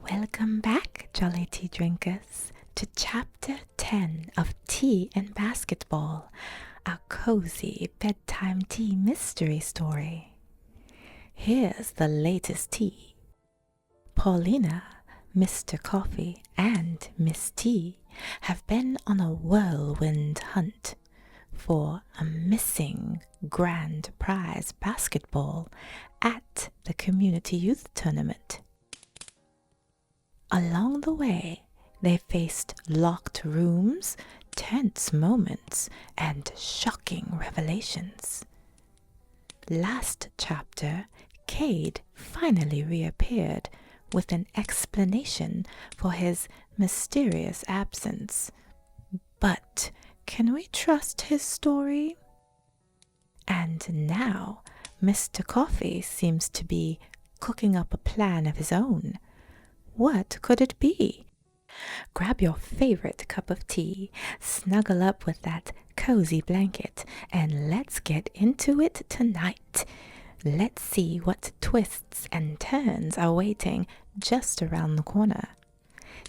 Welcome back, jolly tea drinkers, to Chapter 10 of Tea and Basketball, a cozy bedtime tea mystery story. Here's the latest tea. Paulina, Mr. Coffee, and Miss Tea have been on a whirlwind hunt for a missing grand prize basketball at the community youth tournament. Along the way, they faced locked rooms, tense moments, and shocking revelations. Last chapter, Cade finally reappeared with an explanation for his mysterious absence. But can we trust his story? And now, Mr. Coffee seems to be cooking up a plan of his own. What could it be? Grab your favorite cup of tea, snuggle up with that cozy blanket, and let's get into it tonight. Let's see what twists and turns are waiting just around the corner.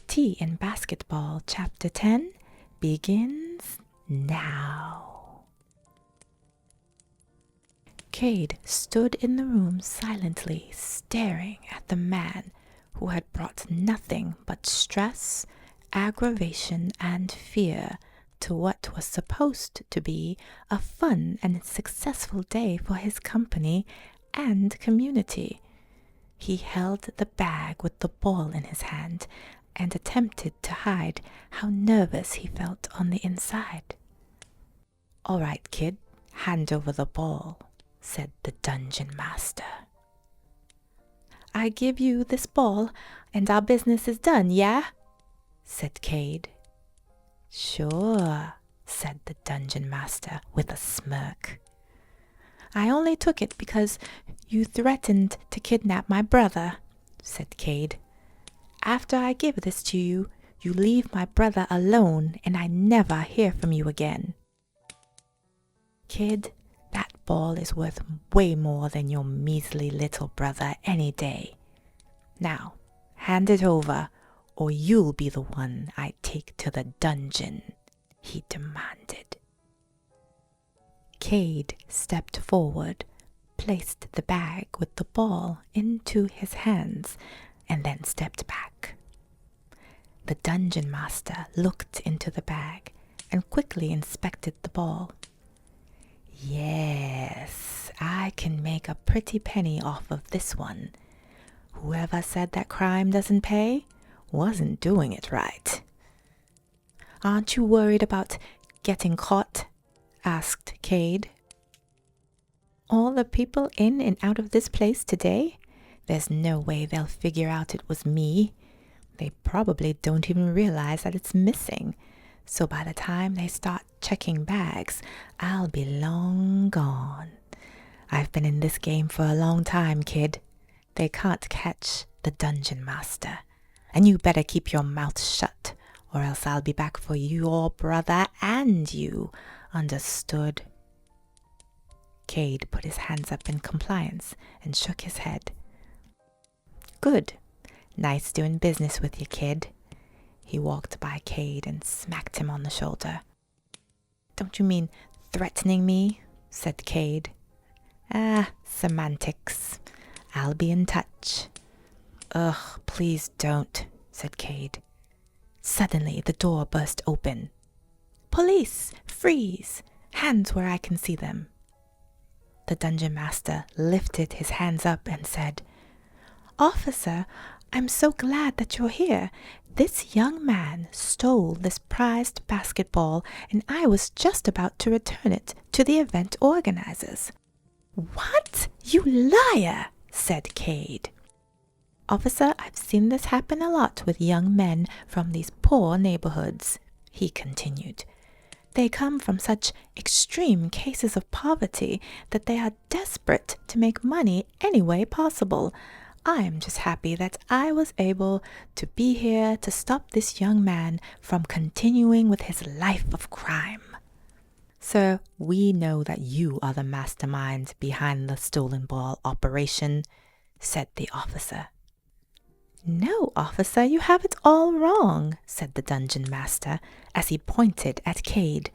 Tea and Basketball Chapter 10 begins now. Cade stood in the room silently, staring at the man who had brought nothing but stress, aggravation, and fear to what was supposed to be a fun and successful day for his company and community. He held the bag with the ball in his hand and attempted to hide how nervous he felt on the inside. "All right, kid, hand over the ball," said the dungeon master. "I give you this ball, and our business is done, yeah?" said Cade. "Sure," said the dungeon master with a smirk. "I only took it because you threatened to kidnap my brother," said Cade. "After I give this to you, you leave my brother alone, and I never hear from you again." "Kid, that ball is worth way more than your measly little brother any day. Now, hand it over, or you'll be the one I take to the dungeon," he demanded. Cade stepped forward, placed the bag with the ball into his hands, and then stepped back. The dungeon master looked into the bag and quickly inspected the ball. "Yes, I can make a pretty penny off of this one. Whoever said that crime doesn't pay wasn't doing it right." "Aren't you worried about getting caught?" asked Cade. "All the people in and out of this place today? There's no way they'll figure out it was me. They probably don't even realize that it's missing. So by the time they start checking bags, I'll be long gone. I've been in this game for a long time, kid. They can't catch the dungeon master. And you better keep your mouth shut, or else I'll be back for your brother and you. Understood?" Cade put his hands up in compliance and shook his head. "Good. Nice doing business with you, kid." He walked by Cade and smacked him on the shoulder. "Don't you mean threatening me?" said Cade. Semantics. I'll be in touch." "Ugh, please don't," said Cade. Suddenly, the door burst open. "Police! Freeze! Hands where I can see them." The dungeon master lifted his hands up and said, "Officer, I'm so glad that you're here. This young man stole this prized basketball, and I was just about to return it to the event organizers." "What? You liar!" said Cade. "Officer, I've seen this happen a lot with young men from these poor neighborhoods," he continued. "They come from such extreme cases of poverty that they are desperate to make money any way possible. I'm just happy that I was able to be here to stop this young man from continuing with his life of crime." "Sir, we know that you are the mastermind behind the stolen ball operation," said the officer. No, officer, you have it all wrong, said the dungeon master as he pointed at Cade.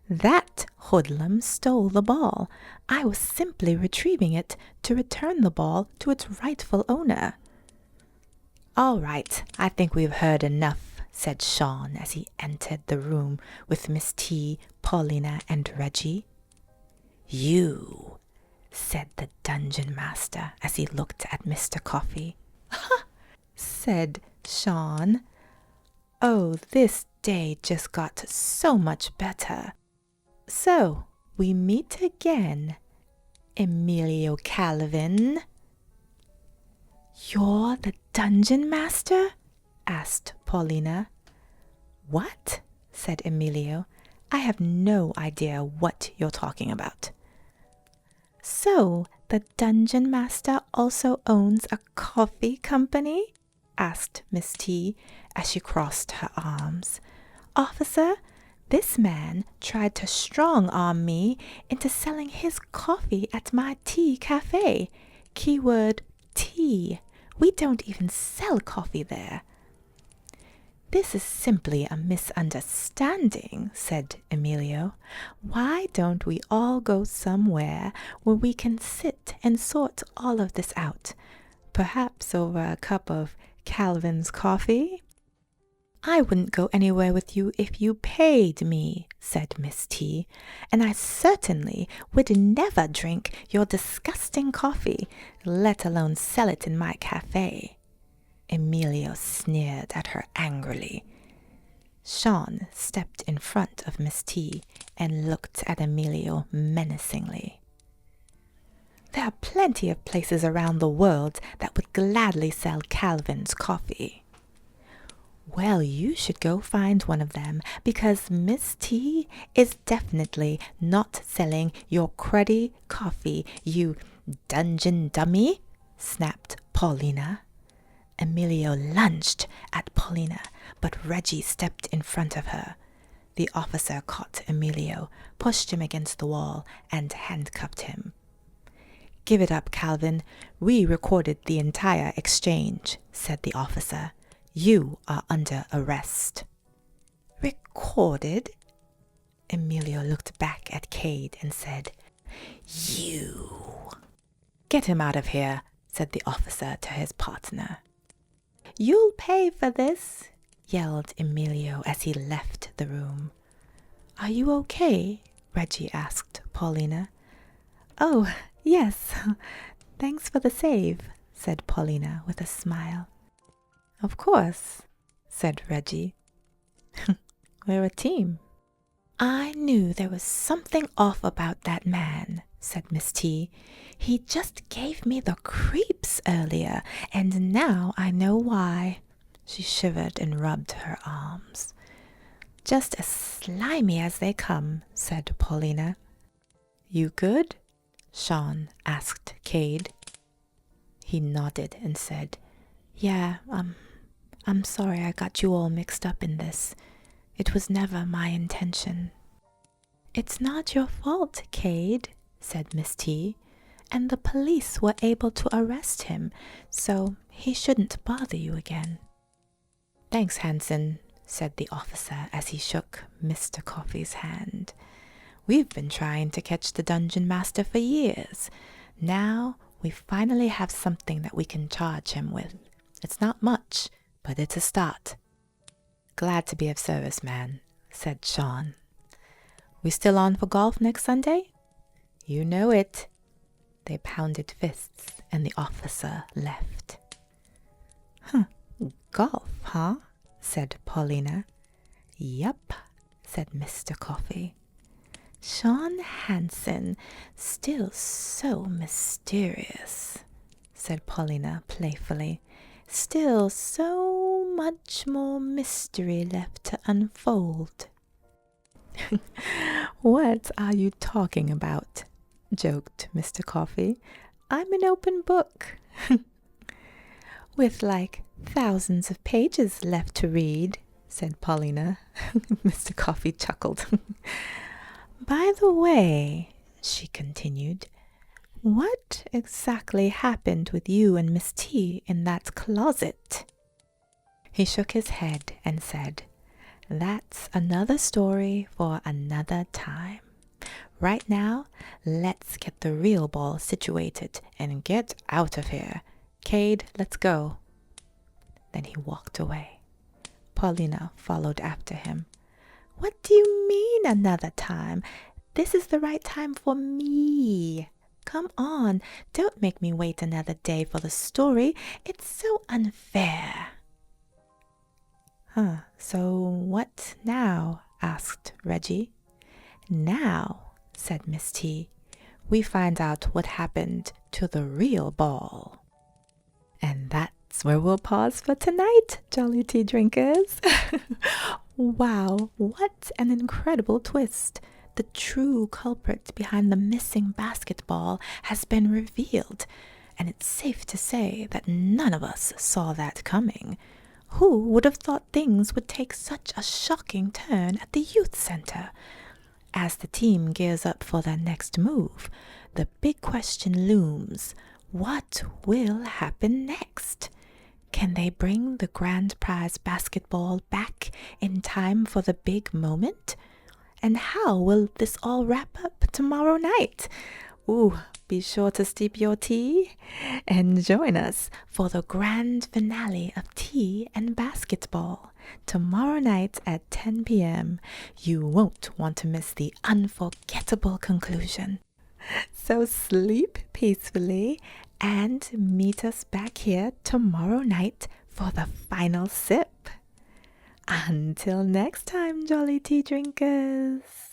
That hoodlum stole the ball. I was simply retrieving it to return the ball to its rightful owner. All right, I think we've heard enough, said Sean as he entered the room with Miss T, Paulina, and Reggie. You, said the dungeon master as he looked at Mr. Coffee. Ha, said Sean. Oh, this day just got so much better. So, we meet again, Emilio Calvin. You're the dungeon master? Asked Paulina. What? Said Emilio. I have no idea what you're talking about. So, the dungeon master also owns a coffee company? Asked Miss T as she crossed her arms. Officer, this man tried to strong-arm me into selling his coffee at my tea cafe. Keyword tea. We don't even sell coffee there. This is simply a misunderstanding, said Emilio. Why don't we all go somewhere where we can sit and sort all of this out? Perhaps over a cup of Calvin's coffee? I wouldn't go anywhere with you if you paid me, said Miss T, and I certainly would never drink your disgusting coffee, let alone sell it in my cafe. Emilio sneered at her angrily. Sean stepped in front of Miss T and looked at Emilio menacingly. There are plenty of places around the world that would gladly sell Calvin's coffee. Well, you should go find one of them, because Miss T is definitely not selling your cruddy coffee, you dungeon dummy, snapped Paulina. Emilio lunged at Paulina, but Reggie stepped in front of her. The officer caught Emilio, pushed him against the wall, and handcuffed him. Give it up, Calvin. We recorded the entire exchange, said the officer. You are under arrest. Recorded? Emilio looked back at Cade and said, You. Get him out of here, said the officer to his partner. You'll pay for this, yelled Emilio as he left the room. Are you okay? Reggie asked Paulina. Oh, yes. Thanks for the save, said Paulina with a smile. Of course, said Reggie. We're a team. I knew there was something off about that man, said Miss T. He just gave me the creeps earlier, and now I know why. She shivered and rubbed her arms. Just as slimy as they come, said Paulina. You good? Sean asked Cade. He nodded and said, Yeah, I'm sorry I got you all mixed up in this. It was never my intention. It's not your fault, Cade, said Miss T, and the police were able to arrest him, so he shouldn't bother you again. Thanks, Hanson, said the officer as he shook Mr. Coffee's hand. We've been trying to catch the dungeon master for years. Now we finally have something that we can charge him with. It's not much, but it's a start. Glad to be of service, man, said Sean. We still on for golf next Sunday? You know it. They pounded fists and the officer left. Golf, huh? Said Paulina. Yup, said Mr. Coffee. Sean Hansen, still so mysterious, said Paulina playfully. Still so much more mystery left to unfold. What are you talking about? Joked Mr. Coffee. I'm an open book. With like thousands of pages left to read, said Paulina. Mr. Coffee chuckled. By the way, she continued, what exactly happened with you and Miss T in that closet? He shook his head and said, "That's another story for another time. Right now, let's get the real ball situated and get out of here. Cade, let's go." Then he walked away. Paulina followed after him. "What do you mean another time? This is the right time for me. Come on, don't make me wait another day for the story. It's so unfair." So what now?" asked Reggie. "Now," said Miss T, "we find out what happened to the real ball." And that's where we'll pause for tonight, Jolly Tea drinkers. Wow, what an incredible twist. The true culprit behind the missing basketball has been revealed, and it's safe to say that none of us saw that coming. Who would have thought things would take such a shocking turn at the youth center? As the team gears up for their next move, the big question looms: what will happen next? Can they bring the grand prize basketball back in time for the big moment? And how will this all wrap up tomorrow night? Be sure to steep your tea and join us for the grand finale of Tea and Basketball tomorrow night at 10 p.m. You won't want to miss the unforgettable conclusion. So sleep peacefully and meet us back here tomorrow night for the final sip. Until next time, Jolly Tea drinkers.